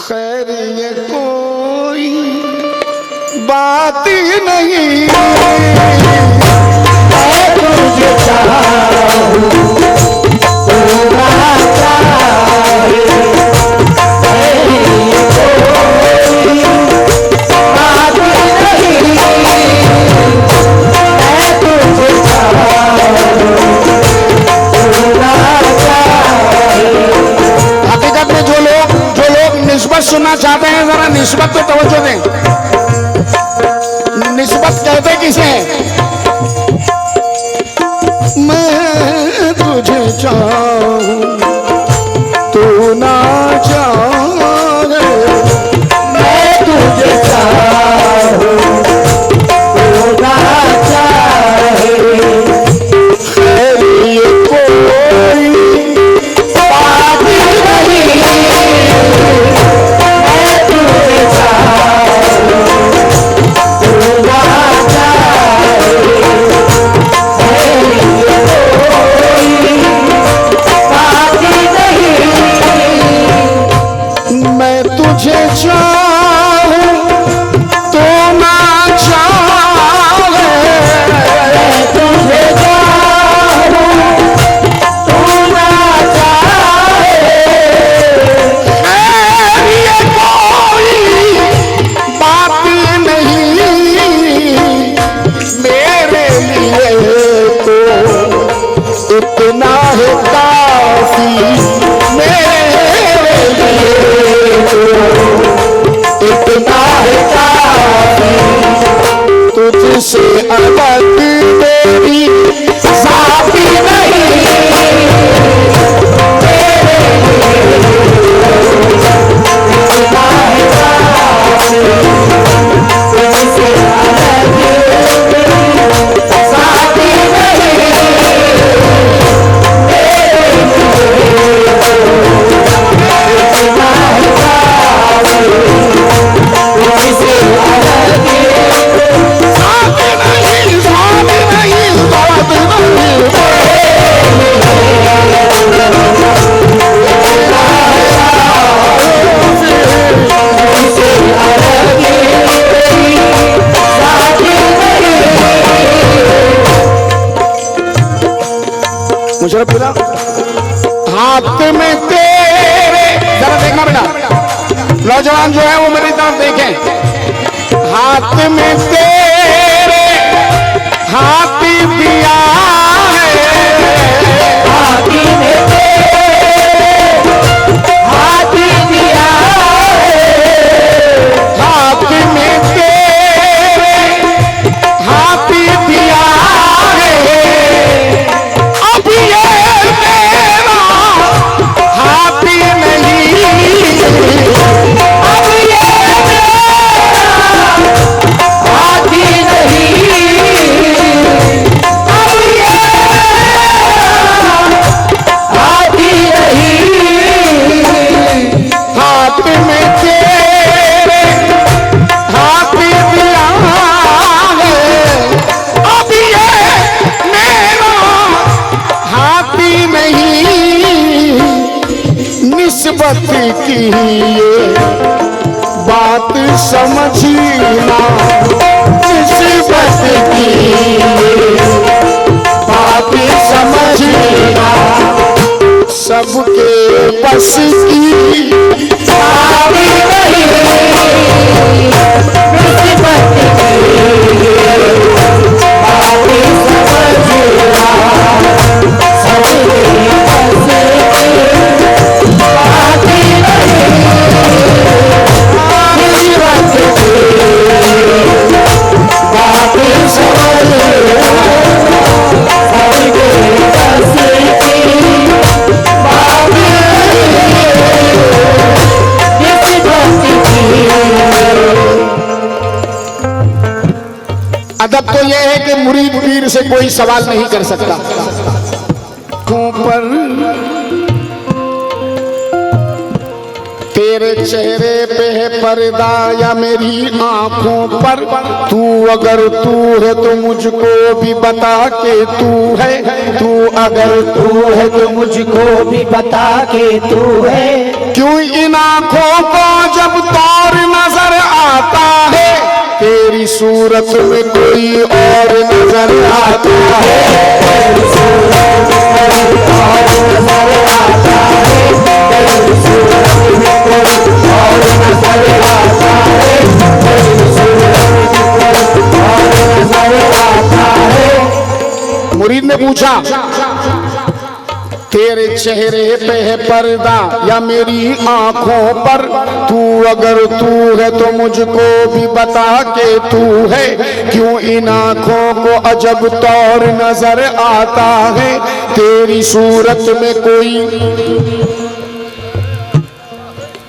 खैर ये कोई बात ही नहीं, मैं तुझे चाहूं तू ना चाहे, खैर ये कोई बात ही नहीं, मैं तुझे चाहूं तू ना चाहे। हकीकत में जो लोग निस्बत सुनना चाहते हैं जरा निस्बत पे तवज्जो दें। निस्बत कहते किसे? मैं तुझे चाहूं तू ना चाहे, मैं तुझे चाहूं तू ना चाहे, खैर ये कोई बात नहीं, मैं तुझे चाहूं तू ना चाहे, खैर ये कोई बात नहीं, मैं तुझे चाहूं तू ना चाहे, मैं तुझे चाहूं तू ना चाहे, खैर ये कोई बात नहीं, मेरे लिए तो इतना है काफी, मेरे लिए तो इतना है काफी, तुझसे अलग मेरी साथी नहीं, मेरे लिए इतना है काफी, तुझसे अलग मेरी साथी नहीं, मेरे लिए इतना है काफी, तुझसे अलग साथी नहीं, साथी नहीं, साथी नहीं, मुशर्रफ बोला हाथ में तेरे, जरा देखना बेटा, नौजवान जो है वो मेरी तरफ देखें, हाथ में तेरे हाथी दिया है, हाथी में तेरे हाथी दिया है, हाथ में तेरे हाथी दिया है, अब ये मेरा हाथी नहीं, अब ये मेरा हाथी नहीं, अब ये हाथी नहीं, हाथ में तेरे हाथी दिया है, अब ये मेरा हाथी नहीं, निस्बत की ये बात समझना, निस्बत की ये बात समझना, सबके बस की बात नहीं, निस्बत की ये बात समझना, सबके बस की बात नहीं, निस्बत की बात समझना, सबके बस की बात अदब तो यह है कि मुरीद पीर से कोई सवाल नहीं कर सकता। पर तेरे चेहरे पे है पर्दा या मेरी आंखों पर, तू अगर तू है तो मुझको भी बता के तू है, तू अगर तू है तो मुझको भी बता के तू है, क्यों इन आंखों को जब सूरत में कोई और नजर आता है, तेरी सूरत में कोई और नजर आता है, तेरी सूरत में कोई और नजर आता है, तेरी सूरत में कोई और नजर आता है। मुरीद ने पूछा तेरे चेहरे पे है पर्दा या मेरी आंखों पर, तू अगर तू है तो मुझको भी बता के तू है, क्यों इन आंखों को अजब तौर नजर आता है, तेरी सूरत में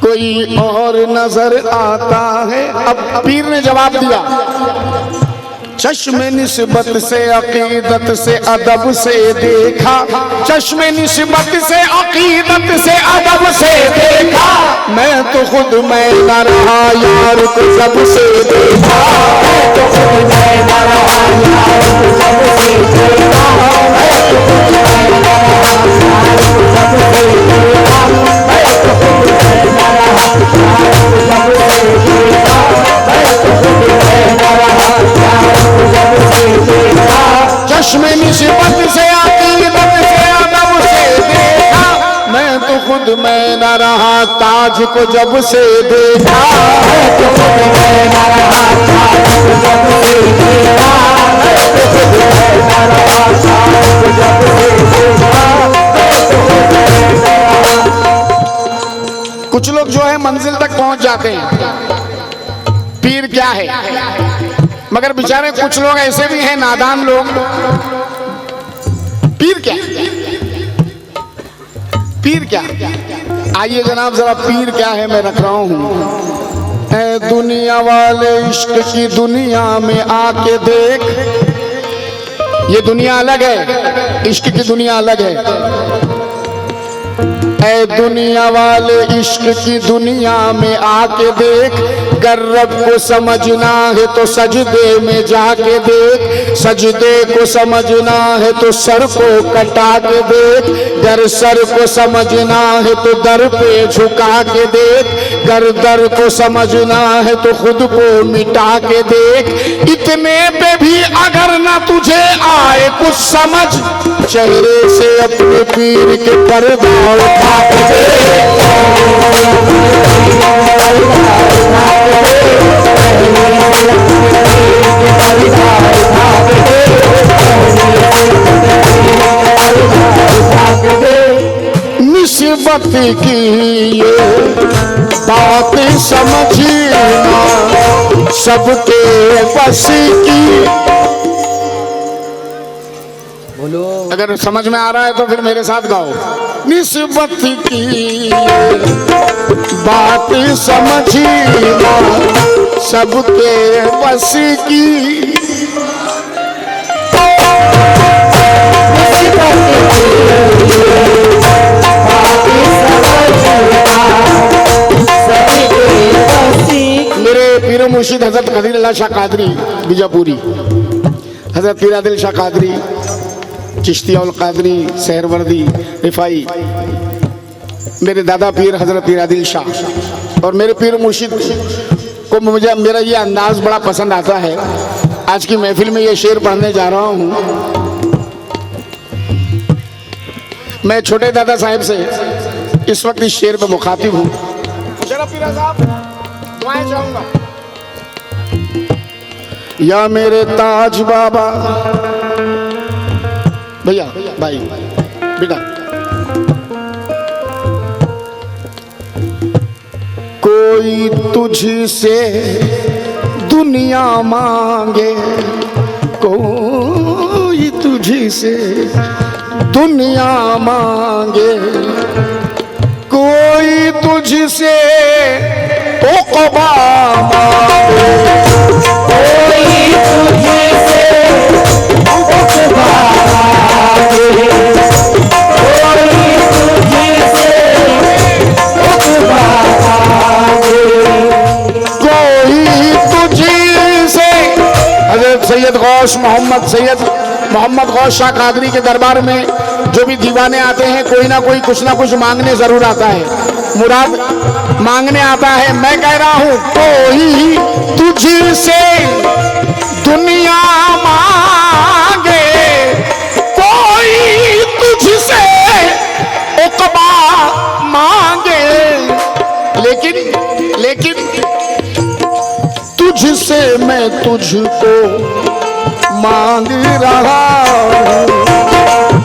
कोई और नजर आता है। अब पीर ने जवाब दिया, चश्मे निस्बत से अकीदत से अदब से देखा, चश्मे निस्बत से अकीदत से अदब से देखा, मैं तो खुद मैं न रहा यार को जब से देखा, मैं तो खुद मैं न रहा यार को जब से देखा, मैं तो खुद मैं न रहा यार को जब से देखा, मैं तो खुद मैं न रहा यार को जब से देखा, मैं तो खुद मैं न रहा यार को जब से देखा, चश्मे निस्बत से अकीदत से अदब से देखा, मैं तो खुद मैं न रहा ताज को जब से देखा, मैं तो खुद मैं न रहा ताज को जब से देखा, मैं तो खुद मैं न रहा ताज को जब से देखा, मैं तो खुद मैं न रहा। कुछ लोग जो है मंजिल तक पहुंच जाते हैं, पीर क्या है, मगर बेचारे कुछ लोग ऐसे भी हैं नादान लोग, पीर क्या, पीर क्या। आइए जनाब जरा पीर क्या है मैं रख रहा हूं। ऐ दुनिया वाले इश्क की दुनिया में आके देख, ये दुनिया अलग है, इश्क की दुनिया अलग है। ऐ दुनिया वाले इश्क की दुनिया में आके देख, गर रब को समझना है तो सजदे में जाके देख, सजदे को समझना है तो सर को कटा के देख, गर सर को समझना है तो दर पे झुका के देख, गर दर को समझना है तो खुद को मिटा के देख, इतने पे भी अगर ना तुझे आए कुछ समझ, चेहरे से अपने पीर के पर्दा उठा के देख, निस्बत की ये बातें समझना सबके बस की। बोलो, अगर समझ में आ रहा है तो फिर मेरे साथ गाओ। निस्बत की बात समझना सबके बस की, मेरे पीर मुर्शिद हजरत कदीर अल्लाह शाह कादरी बीजापुरी, हजरत पीर आदिल शाह कादरी चिश्ती उल कादरी सहरवर्दी रिफाई, मेरे दादा पीर हजरत पीर आदिल शाह और मेरे पीर मुर्शिद को मुझे मेरा ये अंदाज बड़ा पसंद आता है। आज की महफिल में ये शेर पढ़ने जा रहा हूँ। मैं छोटे दादा साहब से इस वक्त इस शेर पे मुखातिब हूँ। दुआएं चाहूंगा। या मेरे ताज बाबा, भैया भाई बेटा, कोई तुझसे दुनिया मांगे, कोई तुझसे दुनिया मांगे, कोई तुझसे उक़बा मांगे, कोई तुझसे उक़बा मांगे, कोई तुझसे उक़बा मांगे, कोई तुझसे। हज़रत सैयद गौस मोहम्मद गौस शाह कादरी के दरबार में जो भी दीवाने आते हैं, कोई ना कोई कुछ ना कुछ मांगने जरूर आता है। मुराद मांगने आता है। मैं कह रहा हूं कोई तुझसे दुनिया मांगे, कोई तुझसे उकबा मांगे, लेकिन तुझसे मैं तुझको मांग रहा हूं,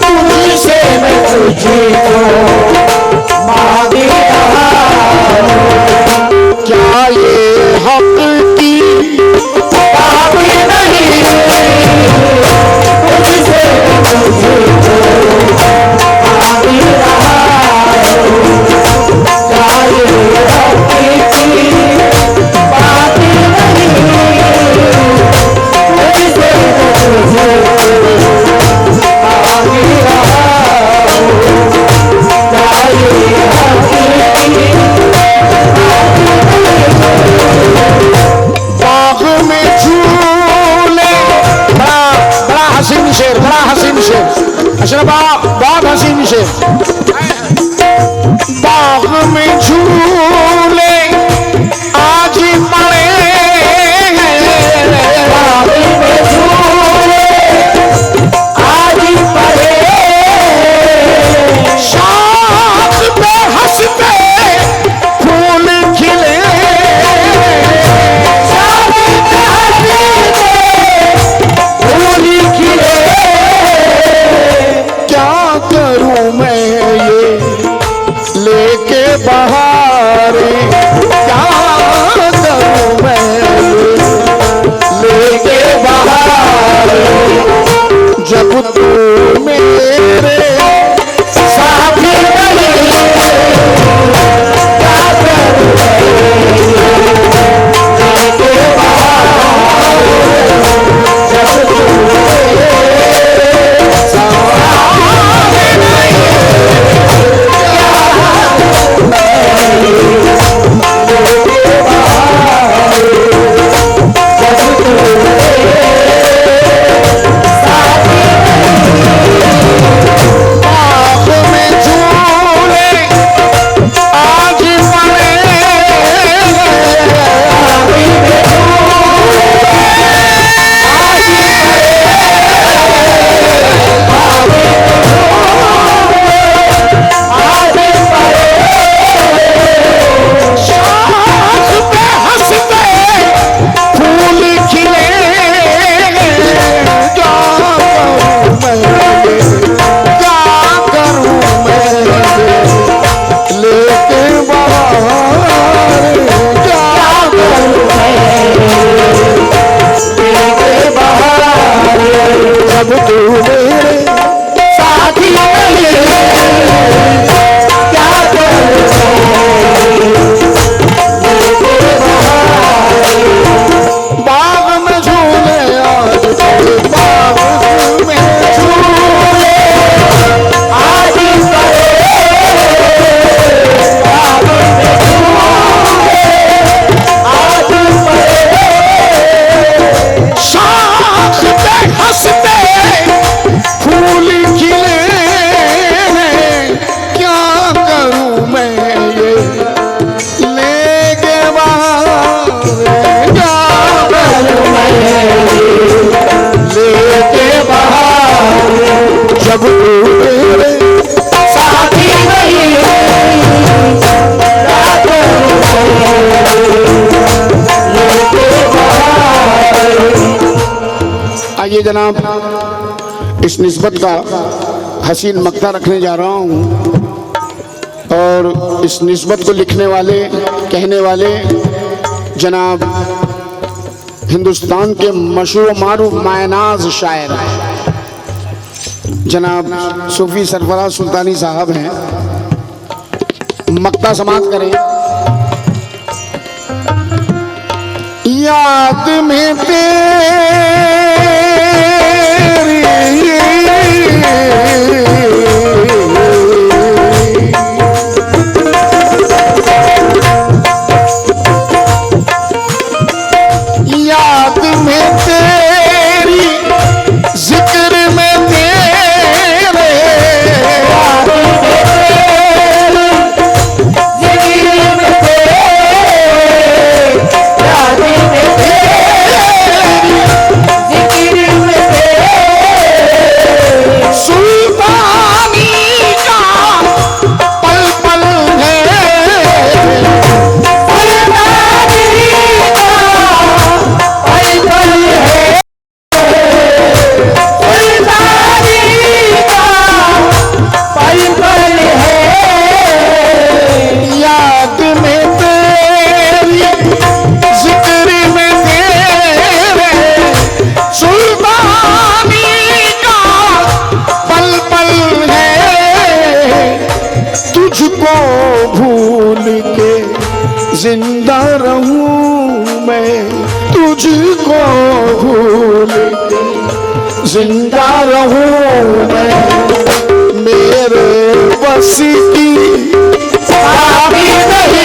तुझसे मैं तुझको मांग रहा हूं। क्या ये हक की बात नहीं, तुझसे तुझको मांग रहा हूं। क्या ये हक की बात नहीं, तुझसे बाग में झूले, बड़ा हसीन शेर, बड़ा हसीन शेर अशरफ, बहुत हसीन शेर। बाग में झूले आज पड़े हैं, बाग में झूले आज पड़े, शाख पे हंसते फूल खिले, शाख पे हंसते फूल खिले। क्या करूं मैं ये लेके बहारे, क्या करूं मैं ये लेके बहारे, जब तू मेरे साथी नहीं, क्या करूं लेके बहारे, जब तू मेरे साथी नहीं, जब तू मेरे साथी नहीं, क्या बाग में झूले आज पड़े, बाग में झूले आज पड़े, बाग में झूले आज पड़े, शाख पे हंसते फूल खिले। क्या करूं मैं ये लेके बहारे, क्या करूं मैं लेके बहारे, जब तू मेरे साथी नहीं, क्या करूं लेके बहारे। आइए जनाब, इस निस्बत का हसीन मक्ता रखने जा रहा हूँ, और इस निस्बत को लिखने वाले, कहने वाले जनाब हिंदुस्तान के मशहूर मारूफ मायनाज शायर जनाब सूफी सरफराज सुल्तानी साहब हैं। मक्ता समाप्त करें। याद में जिक्र के जिंदा रहूं मैं, तुझको भूल के जिंदा रहूं मैं, मेरे बस की बात नहीं